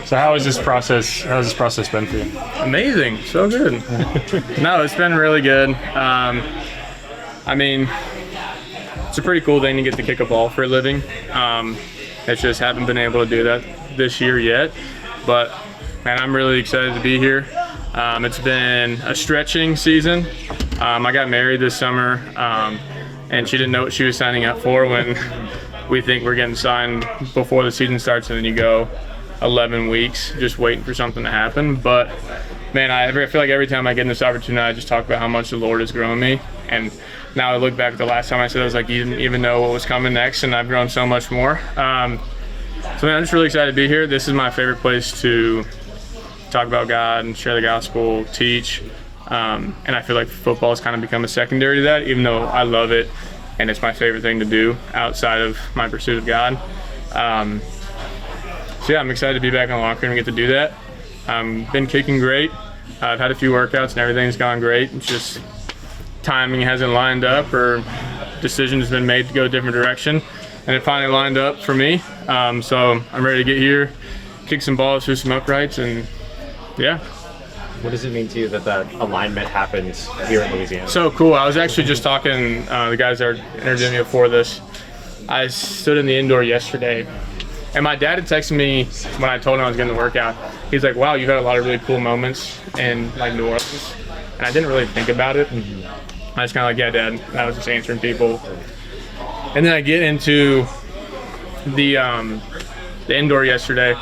So how has this process been for you? Amazing, so good. No, it's been really good. I mean, it's a pretty cool thing to get to kick a ball for a living. It's just haven't been able to do that this year yet, but man, I'm really excited to be here. It's been a stretching season. I got married this summer, and she didn't know what she was signing up for when we think we're getting signed before the season starts, and then you go 11 weeks just waiting for something to happen. But man, I feel like every time I get in this opportunity, I just talk about how much the Lord has grown me. And now I look back at the last time I said, I was like, you didn't even know what was coming next, and I've grown so much more. So man, I'm just really excited to be here. This is my favorite place to talk about God and share the gospel, teach. And I feel like football has kind of become a secondary to that, even though I love it and it's my favorite thing to do outside of my pursuit of God. So yeah, I'm excited to be back in the locker room and get to do that. Been kicking great. I've had a few workouts and everything's gone great. It's just timing hasn't lined up, or decisions been made to go a different direction, and it finally lined up for me. So I'm ready to get here, kick some balls through some uprights, and yeah. What does it mean to you that that alignment happens here in Louisiana? So cool. I was actually just talking, the guys that are interviewing me before this, I stood in the indoor yesterday, and my dad had texted me when I told him I was getting the workout. He's like, wow, you've had a lot of really cool moments in like New Orleans. And I didn't really think about it. I was kind of like, yeah, Dad. And I was just answering people. And then I get into the indoor yesterday,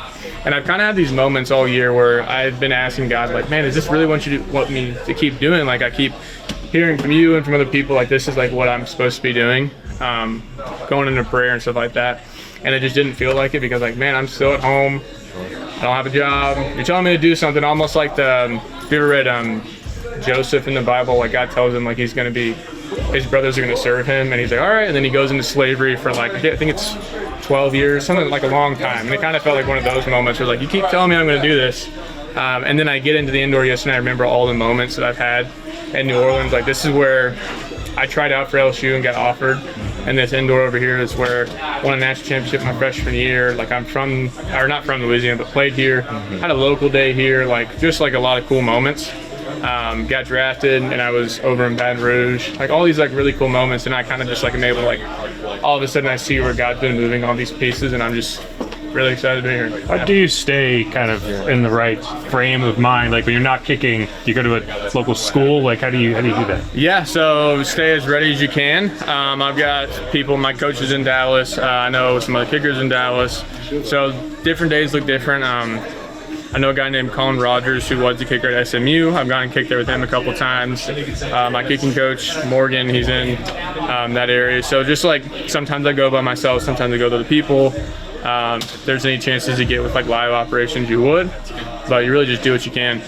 and I've kind of had these moments all year where I've been asking God, like, man, is this really what you want me to keep doing? Like, I keep hearing from you and from other people, like, this is like what I'm supposed to be doing, going into prayer and stuff like that. And it just didn't feel like it, because like, man, I'm still at home. I don't have a job. You're telling me to do something almost like have you ever read Joseph in the Bible? Like, God tells him like he's going to be, his brothers are going to serve him, and he's like, all right. And then he goes into slavery for like, I think it's 12 years, something like a long time. And it kind of felt like one of those moments where like, you keep telling me I'm going to do this. And then I get into the indoor yesterday, and I remember all the moments that I've had in New Orleans. Like, this is where I tried out for LSU and got offered. And this indoor over here is where I won a national championship my freshman year. Like, I'm from, or not from Louisiana, but played here. Had a local day here. Like, just like a lot of cool moments. Got drafted, and I was over in Baton Rouge. Like, all these like really cool moments, and I kind of just like am able to, like, all of a sudden I see where God's been moving all these pieces, and I'm just really excited to be here. How do you stay kind of in the right frame of mind? Like, when you're not kicking, do you go to a local school? Like, how do you do that? Yeah, so stay as ready as you can. I've got people, my coaches in Dallas. I know some other kickers in Dallas. So different days look different. I know a guy named Colin Rogers who was the kicker at SMU. I've gone and kicked there with him a couple times. My kicking coach, Morgan, he's in that area. So just like sometimes I go by myself, sometimes I go to the people. If there's any chances to get with like live operations, you would. But you really just do what you can.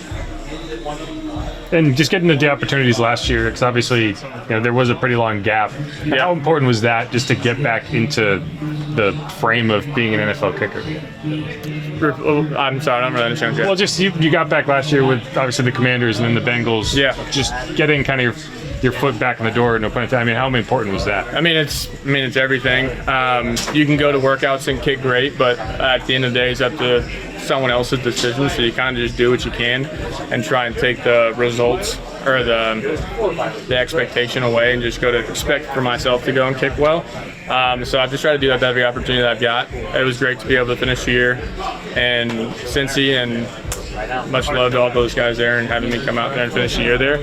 And just getting the opportunities last year, because obviously, there was a pretty long gap. Yeah. How important was that just to get back into the frame of being an NFL kicker? I'm sorry, I don't really understand. Well, just you got back last year with obviously the Commanders and then the Bengals. Yeah. Just getting kind of your foot back in the door, no pun intended. I mean, how important was that? I mean, it's everything. You can go to workouts and kick great, but at the end of the day, it's up to someone else's decision. So you kind of just do what you can and try and take the results or the expectation away, and just go to expect for myself to go and kick well. So I've just tried to do that with every opportunity that I've got. It was great to be able to finish the year, and Cincy, and much love to all those guys there and having me come out there and finish the year there.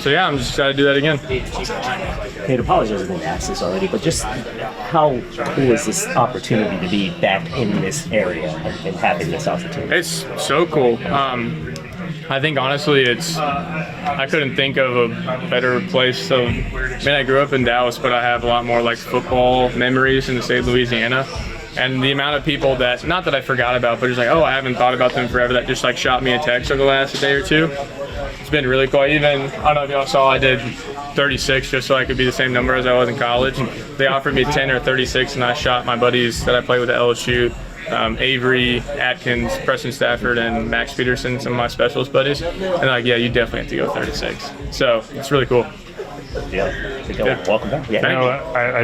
So yeah, I'm just excited to do that again. Cade, apologies if I didn't ask this already, but just how cool is this opportunity to be back in this area and having this opportunity? It's so cool. I think honestly, I couldn't think of a better place. So, I grew up in Dallas, but I have a lot more like football memories in the state of Louisiana. And the amount of people that, not that I forgot about, but just like, oh, I haven't thought about them forever, that just like shot me a text over the last day or two. It's been really cool. Even, I don't know if y'all saw, I did 36 just so I could be the same number as I was in college. They offered me 10 or 36, and I shot my buddies that I played with at LSU. Avery, Atkins, Preston Stafford, and Max Peterson, some of my specialist buddies. And they're like, yeah, you definitely have to go 36. So it's really cool. Yeah. Welcome back. Yeah. I